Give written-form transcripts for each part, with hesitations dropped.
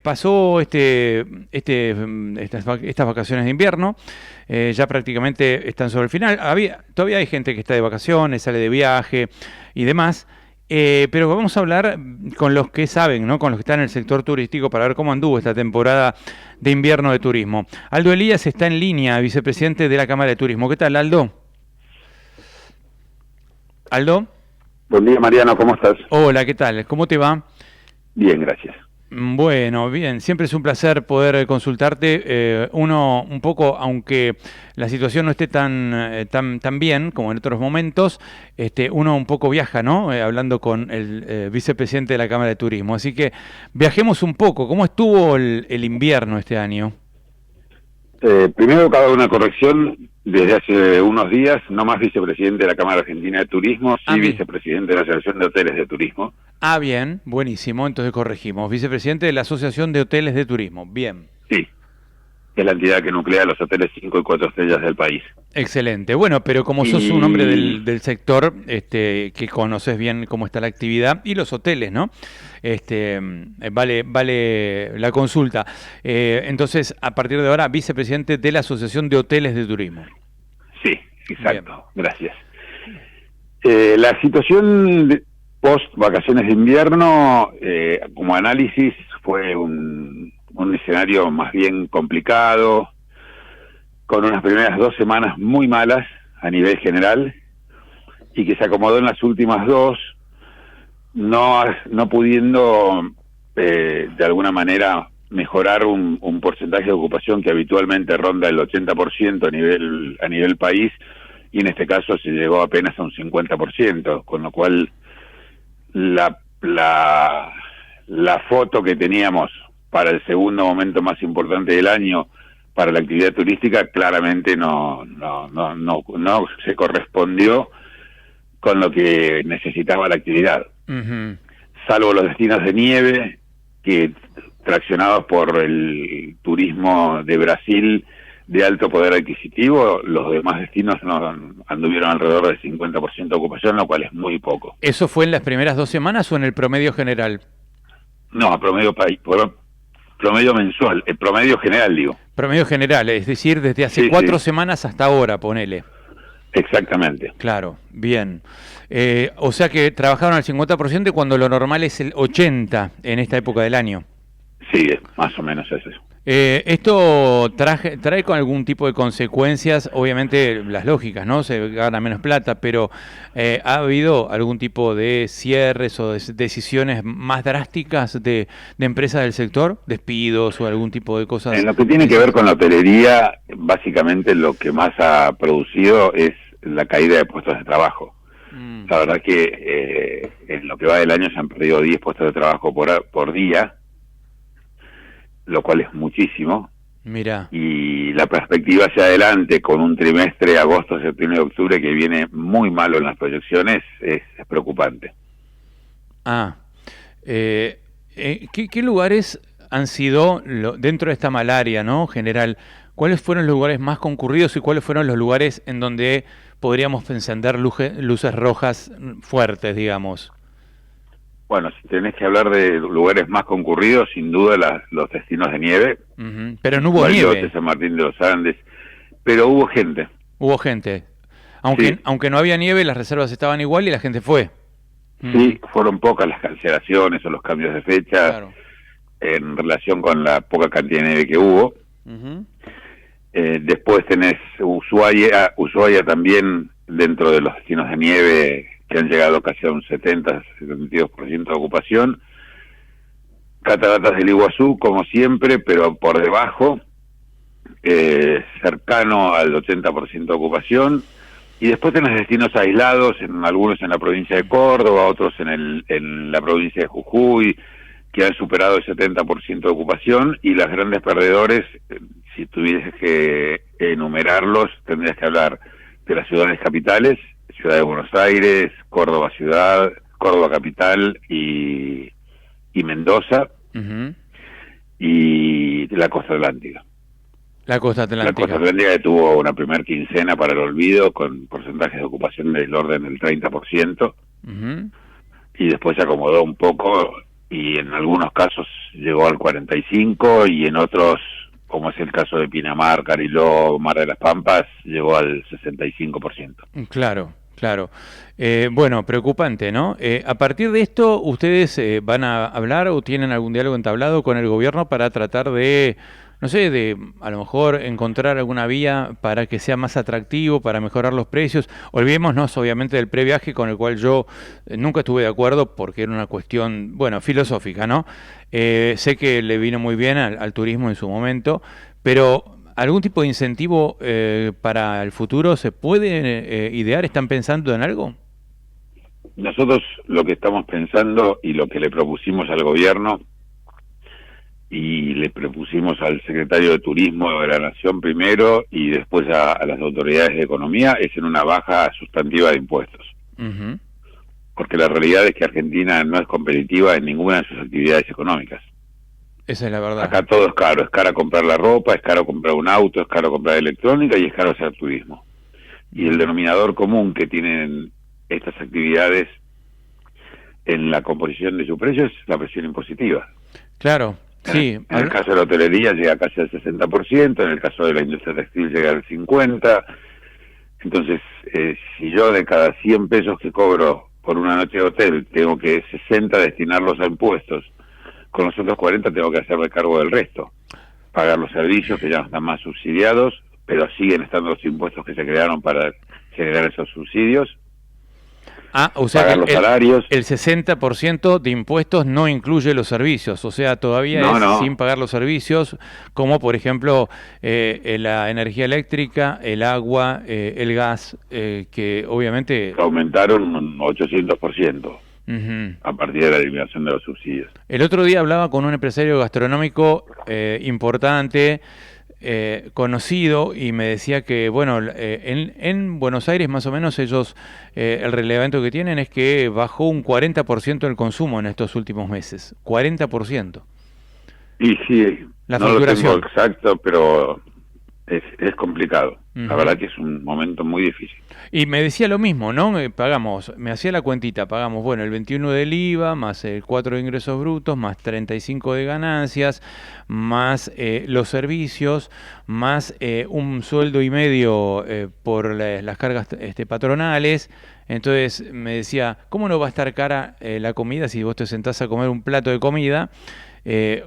pasó estas vacaciones de invierno, ya prácticamente están sobre el final. Todavía hay gente que está de vacaciones, sale de viaje y demás, pero vamos a hablar con los que saben, ¿no? Con los que están en el sector turístico para ver cómo anduvo esta temporada de invierno de turismo. Aldo Elías está en línea, vicepresidente de la Cámara de Turismo. ¿Qué tal, Aldo? ¿Aldo? Buen día, Mariano, ¿cómo estás? Hola, ¿qué tal? ¿Cómo te va? Bien, gracias. Bueno, bien, siempre es un placer poder consultarte. Uno un poco, aunque la situación no esté tan bien como en otros momentos, uno un poco viaja, ¿no? Hablando con el vicepresidente de la Cámara de Turismo. Así que viajemos un poco. ¿Cómo estuvo el invierno este año? Primero, cabe una corrección. Desde hace unos días, no más vicepresidente de la Cámara Argentina de Turismo, sí vicepresidente de la Asociación de Hoteles de Turismo. Ah, bien, buenísimo, entonces corregimos. Vicepresidente de la Asociación de Hoteles de Turismo, bien. Sí, es la entidad que nuclea los hoteles 5 y 4 estrellas del país. Excelente, bueno, pero como sos un hombre del sector, que conoces bien cómo está la actividad y los hoteles, ¿no? Vale la consulta. Entonces, a partir de ahora, vicepresidente de la Asociación de Hoteles de Turismo. Sí, exacto, bien. Gracias. La situación post vacaciones de invierno, como análisis, fue un escenario más bien complicado, con unas primeras 2 semanas muy malas a nivel general, y que se acomodó en las últimas 2, no pudiendo de alguna manera mejorar un porcentaje de ocupación que habitualmente ronda el 80% a nivel país, y en este caso se llegó apenas a un 50%, con lo cual la foto que teníamos para el segundo momento más importante del año para la actividad turística claramente no se correspondió con lo que necesitaba la actividad. Uh-huh. Salvo los destinos de nieve, que traccionados por el turismo de Brasil de alto poder adquisitivo, los demás destinos anduvieron alrededor del 50% de ocupación, lo cual es muy poco. ¿Eso fue en las primeras 2 semanas o en el promedio general? No, a promedio mensual, el promedio general, digo. Promedio general, es decir, desde hace 4 semanas hasta ahora, ponele. Exactamente. Claro, bien. O sea que trabajaron al 50% cuando lo normal es el 80% en esta época del año. Sí, más o menos es eso. ¿Esto trae con algún tipo de consecuencias? Obviamente las lógicas, ¿no? Se gana menos plata, pero ¿ha habido algún tipo de cierres o de decisiones más drásticas de empresas del sector? ¿Despidos o algún tipo de cosas? En lo que tiene que ver con la hotelería, básicamente lo que más ha producido es la caída de puestos de trabajo. La verdad que en lo que va del año se han perdido 10 puestos de trabajo por día, lo cual es muchísimo. Mira. Y la perspectiva hacia adelante, con un trimestre, agosto, septiembre y octubre, que viene muy malo en las proyecciones, es preocupante. ¿Qué lugares han sido, dentro de esta malaria, ¿no? General, cuáles fueron los lugares más concurridos y cuáles fueron los lugares en donde podríamos encender luces rojas fuertes, digamos? Bueno, si tenés que hablar de lugares más concurridos, sin duda los destinos de nieve. Uh-huh. Pero no hubo nieve. San Martín de los Andes, pero hubo gente. Hubo gente. Aunque no había nieve, las reservas estaban igual y la gente fue. Sí, fueron pocas las cancelaciones o los cambios de fecha, claro, en relación con la poca cantidad de nieve que hubo. Uh-huh. Después tenés Ushuaia también dentro de los destinos de nieve, que han llegado casi a un 70-72% de ocupación. Cataratas del Iguazú, como siempre, pero por debajo, cercano al 80% de ocupación. Y después tenés destinos aislados, algunos en la provincia de Córdoba, otros en la provincia de Jujuy, que han superado el 70% de ocupación, y los grandes perdedores, si tuvieses que enumerarlos, tendrías que hablar de las ciudades capitales, Ciudad de Buenos Aires, Córdoba ciudad, Córdoba capital y Mendoza, uh-huh, y la costa atlántica. La costa atlántica. La costa atlántica, que tuvo una primer quincena para el olvido con porcentajes de ocupación del orden del 30%, uh-huh, y después se acomodó un poco y en algunos casos llegó al 45% y en otros, como es el caso de Pinamar, Cariló, Mar de las Pampas, llegó al 65%. Claro, claro. Bueno, preocupante, ¿no? A partir de esto, ¿ustedes van a hablar o tienen algún diálogo entablado con el gobierno para tratar de, no sé, de a lo mejor encontrar alguna vía para que sea más atractivo, para mejorar los precios? Olvidémonos obviamente del previaje, con el cual yo nunca estuve de acuerdo porque era una cuestión, bueno, filosófica, ¿no? Sé que le vino muy bien al turismo en su momento, pero ¿algún tipo de incentivo para el futuro se puede idear? ¿Están pensando en algo? Nosotros lo que estamos pensando y lo que le propusimos al gobierno y le propusimos al secretario de Turismo de la Nación primero y después a las autoridades de economía es en una baja sustantiva de impuestos. Uh-huh. Porque la realidad es que Argentina no es competitiva en ninguna de sus actividades económicas. Esa es la verdad. Acá todo es caro comprar la ropa, es caro comprar un auto, es caro comprar electrónica y es caro hacer turismo. Y el denominador común que tienen estas actividades en la composición de su precio es la presión impositiva. Claro, sí. En el caso de la hotelería llega casi al 60%, en el caso de la industria textil llega al 50%. Entonces, si yo de cada 100 pesos que cobro por una noche de hotel tengo que 60 destinarlos a impuestos, con los otros 40 tengo que hacerme cargo del resto. Pagar los servicios que ya no están más subsidiados, pero siguen estando los impuestos que se crearon para generar esos subsidios. O sea pagar que los salarios. El 60% de impuestos no incluye los servicios, o sea, todavía No. sin pagar los servicios, como por ejemplo la energía eléctrica, el agua, el gas, que obviamente aumentaron un 800%. Uh-huh. A partir de la eliminación de los subsidios. El otro día hablaba con un empresario gastronómico importante, conocido, y me decía que, bueno, en Buenos Aires más o menos ellos, el relevamiento que tienen es que bajó un 40% el consumo en estos últimos meses. 40%. Y sí, la no facturación. Lo tengo exacto, pero es complicado. Uh-huh. La verdad que es un momento muy difícil. Y me decía lo mismo, ¿no? Me hacía la cuentita, pagamos, bueno, el 21 del IVA, más el 4 de ingresos brutos, más 35 de ganancias, más los servicios, más un sueldo y medio por las cargas patronales. Entonces me decía, ¿cómo no va a estar cara la comida si vos te sentás a comer un plato de comida?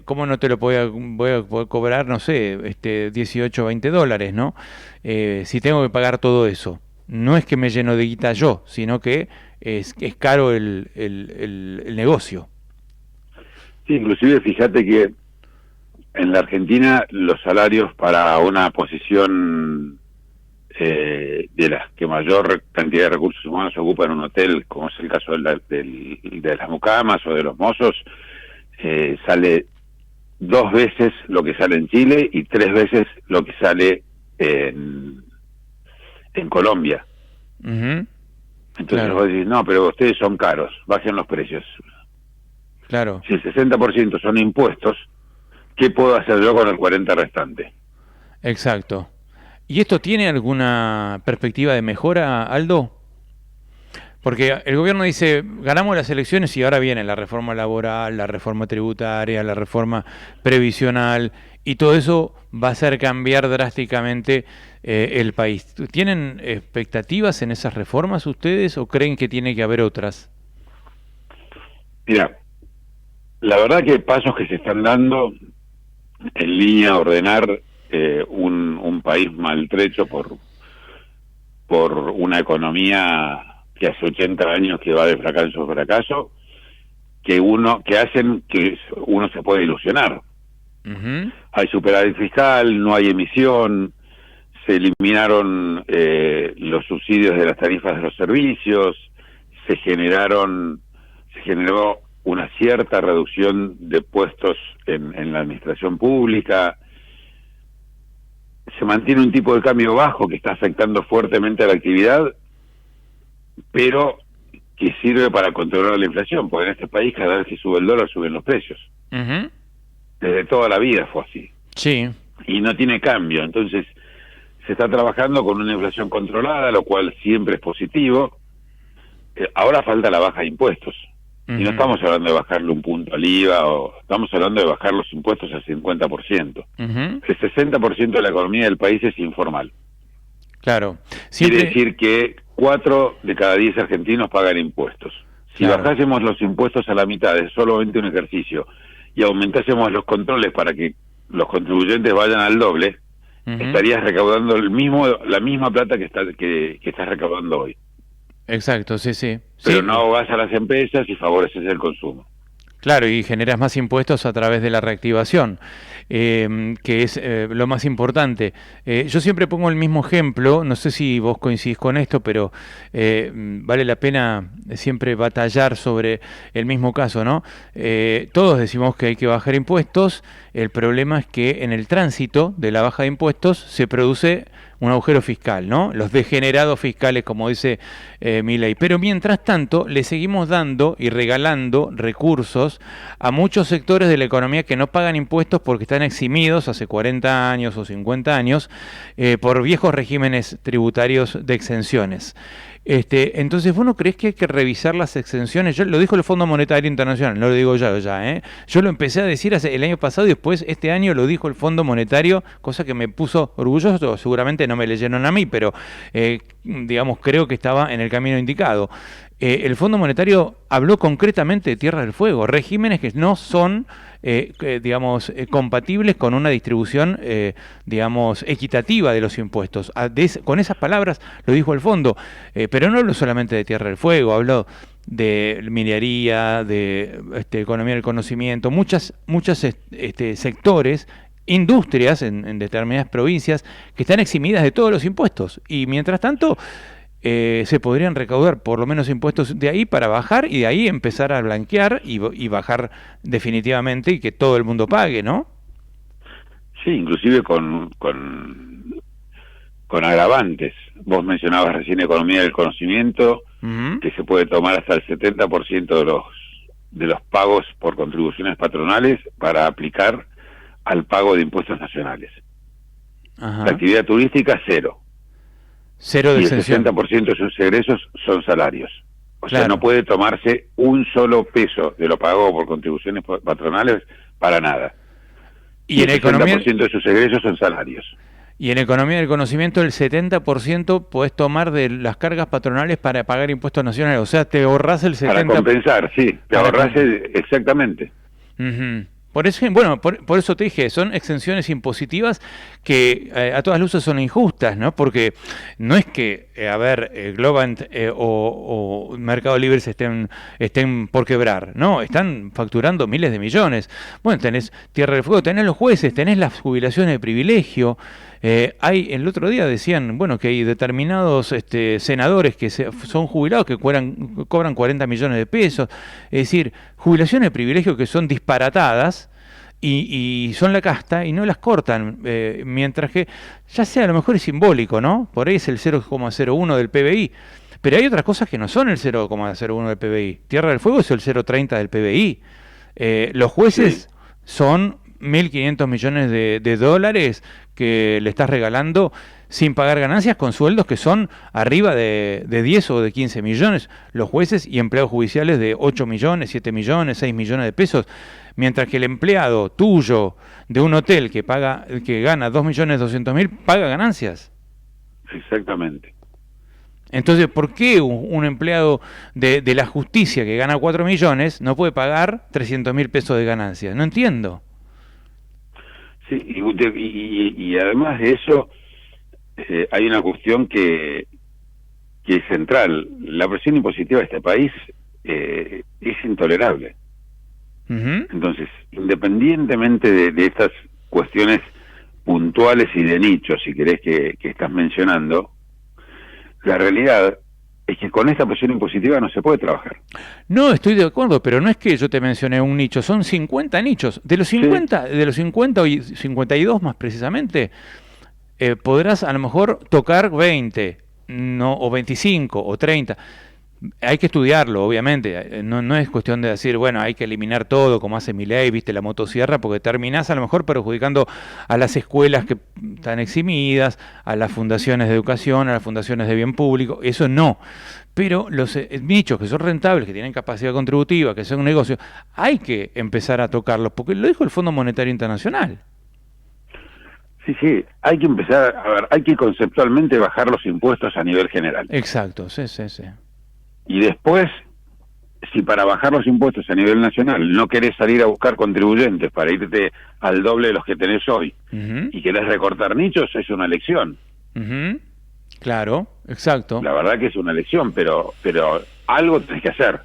¿Cómo no te lo voy a poder cobrar, no sé, 18 o 20 dólares, ¿no? Si tengo que pagar todo eso. No es que me lleno de guita yo, sino que es caro el negocio. Sí, inclusive fíjate que en la Argentina los salarios para una posición de las que mayor cantidad de recursos humanos ocupa en un hotel, como es el caso de las mucamas o de los mozos, sale 2 veces lo que sale en Chile y 3 veces lo que sale en Colombia. Uh-huh. Entonces claro. vos decís, no, pero ustedes son caros, bajen los precios. Claro. Si el 60% son impuestos, ¿qué puedo hacer yo con el 40% restante? Exacto. ¿Y esto tiene alguna perspectiva de mejora, Aldo? Porque el gobierno dice, ganamos las elecciones y ahora viene la reforma laboral, la reforma tributaria, la reforma previsional, y todo eso va a hacer cambiar drásticamente el país. ¿Tienen expectativas en esas reformas ustedes o creen que tiene que haber otras? Mira, la verdad que hay pasos que se están dando en línea a ordenar un país maltrecho por una economía que hace 80 años que va de fracaso en fracaso, que hacen que uno se pueda ilusionar. Uh-huh. Hay superávit fiscal, no hay emisión, se eliminaron los subsidios de las tarifas de los servicios, se generó una cierta reducción de puestos en la administración pública, se mantiene un tipo de cambio bajo que está afectando fuertemente a la actividad, pero que sirve para controlar la inflación, porque en este país cada vez que sube el dólar suben los precios. Uh-huh. Desde toda la vida fue así. Sí. Y no tiene cambio, entonces se está trabajando con una inflación controlada, lo cual siempre es positivo. Ahora falta la baja de impuestos. Y no estamos hablando de bajarle un punto al IVA, o estamos hablando de bajar los impuestos al 50%. El 60% de la economía del país es informal. Claro. Quiere decir que 4 de cada 10 argentinos pagan impuestos. Si bajásemos los impuestos a la mitad, es solamente un ejercicio, y aumentásemos los controles para que los contribuyentes vayan al doble, estarías recaudando la misma plata que estás recaudando hoy. Exacto, sí. Pero no ahogás a las empresas y favoreces el consumo. Claro, y generas más impuestos a través de la reactivación, que es lo más importante. Yo siempre pongo el mismo ejemplo, no sé si vos coincidís con esto, pero vale la pena siempre batallar sobre el mismo caso, ¿no? Todos decimos que hay que bajar impuestos, el problema es que en el tránsito de la baja de impuestos se produce un agujero fiscal, ¿no? Los degenerados fiscales, como dice Milei. Pero mientras tanto, le seguimos dando y regalando recursos a muchos sectores de la economía que no pagan impuestos porque están eximidos hace 40 años o 50 años por viejos regímenes tributarios de exenciones. Entonces, ¿vos no creés que hay que revisar las exenciones? Yo lo dijo el Fondo Monetario Internacional, no lo digo yo ya, Yo lo empecé a decir el año pasado y después este año lo dijo el Fondo Monetario, cosa que me puso orgulloso. Seguramente no me leyeron a mí, pero digamos, creo que estaba en el camino indicado. El Fondo Monetario habló concretamente de Tierra del Fuego, regímenes que no son compatibles con una distribución, equitativa de los impuestos. Con esas palabras lo dijo el fondo, pero no habló solamente de Tierra del Fuego, habló de minería, de economía del conocimiento, muchos sectores, industrias en determinadas provincias que están eximidas de todos los impuestos. Y mientras tanto, se podrían recaudar por lo menos impuestos de ahí para bajar y de ahí empezar a blanquear y bajar definitivamente y que todo el mundo pague, ¿no? Sí, inclusive con agravantes. Vos mencionabas recién economía del conocimiento, que se puede tomar hasta el 70% de los pagos por contribuciones patronales para aplicar al pago de impuestos nacionales. La actividad turística, cero. Cero de y exención. El 60% de sus egresos son salarios. O sea, no puede tomarse un solo peso de lo pagado por contribuciones patronales para nada. Y en el economía, 60% de sus egresos son salarios. Y en economía del conocimiento el 70% podés tomar de las cargas patronales para pagar impuestos nacionales. O sea, te ahorrás el 70%. Para compensar, sí. Te ahorrás exactamente. Por eso, por eso te dije, son exenciones impositivas que a todas luces son injustas, ¿no? Porque no es que, Globant o Mercado Libre estén por quebrar, no, están facturando miles de millones. Bueno, tenés Tierra del Fuego, tenés los jueces, tenés las jubilaciones de privilegio. El otro día decían, que hay determinados senadores que son jubilados que cobran 40 millones de pesos. Es decir, jubilaciones de privilegio que son disparatadas y son la casta y no las cortan, mientras que ya sea a lo mejor es simbólico, ¿no? Por ahí es el 0,01 del PBI. Pero hay otras cosas que no son el 0,01 del PBI. Tierra del Fuego es el 0,30 del PBI. Los jueces son 1.500 millones de dólares que le estás regalando sin pagar ganancias, con sueldos que son arriba de 10 o de 15 millones, los jueces y empleados judiciales de 8 millones, 7 millones, 6 millones de pesos, mientras que el empleado tuyo de un hotel que gana 2.200.000 paga ganancias. Exactamente. Entonces, ¿por qué un empleado de la justicia que gana 4 millones no puede pagar 300.000 pesos de ganancias? No entiendo. Sí, y además de eso, hay una cuestión que es central. La presión impositiva de este país es intolerable. Entonces, independientemente de estas cuestiones puntuales y de nicho, si querés, que estás mencionando, la realidad es que con esta presión impositiva no se puede trabajar. No, estoy de acuerdo, pero no es que yo te mencioné un nicho, son 50 nichos. De los 50, sí. De los 50 y 52 más precisamente, podrás a lo mejor tocar 20, no, o 25 o 30. Hay que estudiarlo, obviamente. No es cuestión de decir, bueno, hay que eliminar todo, como hace Milei, viste, la motosierra, porque terminás a lo mejor perjudicando a las escuelas que están eximidas, a las fundaciones de educación, a las fundaciones de bien público. Eso no. Pero los nichos que son rentables, que tienen capacidad contributiva, que son un negocio, hay que empezar a tocarlos, porque lo dijo el Fondo Monetario Internacional. Sí, sí, hay que empezar, a ver, hay que conceptualmente bajar los impuestos a nivel general. Exacto, sí, sí, sí. Y después, si para bajar los impuestos a nivel nacional no querés salir a buscar contribuyentes para irte al doble de los que tenés hoy y querés recortar nichos, es una elección. Claro, exacto. La verdad que es una elección, pero algo tenés que hacer.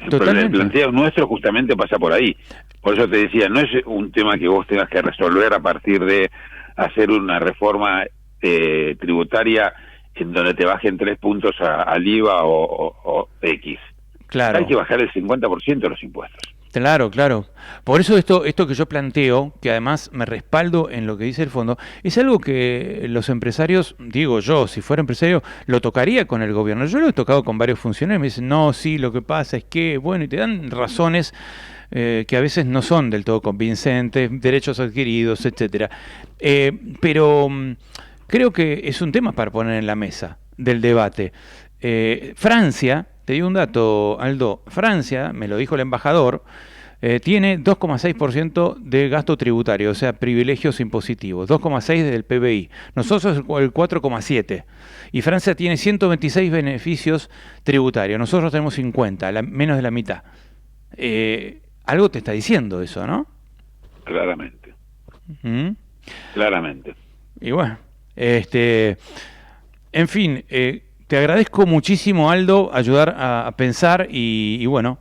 El planteo nuestro justamente pasa por ahí. Por eso te decía, no es un tema que vos tengas que resolver a partir de hacer una reforma tributaria en donde te bajen 3 puntos al IVA o X. Claro. Hay que bajar el 50% de los impuestos. Claro, claro. Por eso esto que yo planteo, que además me respaldo en lo que dice el fondo, es algo que los empresarios, digo yo, si fuera empresario, lo tocaría con el gobierno. Yo lo he tocado con varios funcionarios, me dicen, no, sí, lo que pasa es que, bueno, y te dan razones que a veces no son del todo convincentes, derechos adquiridos, etcétera. Pero creo que es un tema para poner en la mesa del debate. Francia, te digo un dato, Aldo, Francia, me lo dijo el embajador, tiene 2,6% de gasto tributario, o sea, privilegios impositivos, 2,6% del PBI. Nosotros el 4,7%. Y Francia tiene 126 beneficios tributarios, nosotros tenemos 50, menos de la mitad. Algo te está diciendo eso, ¿no? Claramente. Claramente. Y bueno, en fin, te agradezco muchísimo, Aldo, ayudar a pensar y bueno,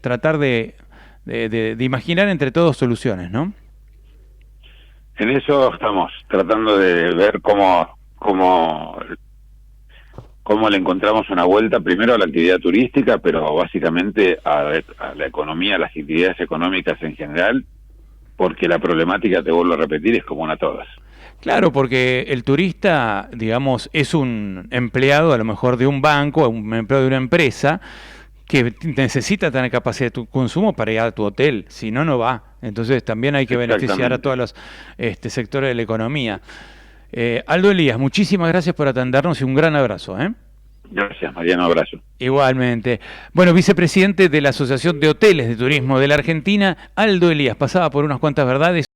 tratar de imaginar entre todos soluciones, ¿no? En eso estamos, tratando de ver cómo le encontramos una vuelta primero a la actividad turística, pero básicamente a la economía, a las actividades económicas en general, porque la problemática, te vuelvo a repetir, es común a todas. Claro, porque el turista, digamos, es un empleado a lo mejor de un banco, un empleado de una empresa que necesita tener capacidad de consumo para ir a tu hotel, si no, no va. Entonces también hay que beneficiar a todos los sectores de la economía. Aldo Elías, muchísimas gracias por atendernos y un gran abrazo. Gracias, Mariano, abrazo. Igualmente. Bueno, vicepresidente de la Asociación de Hoteles de Turismo de la Argentina, Aldo Elías, pasaba por unas cuantas verdades.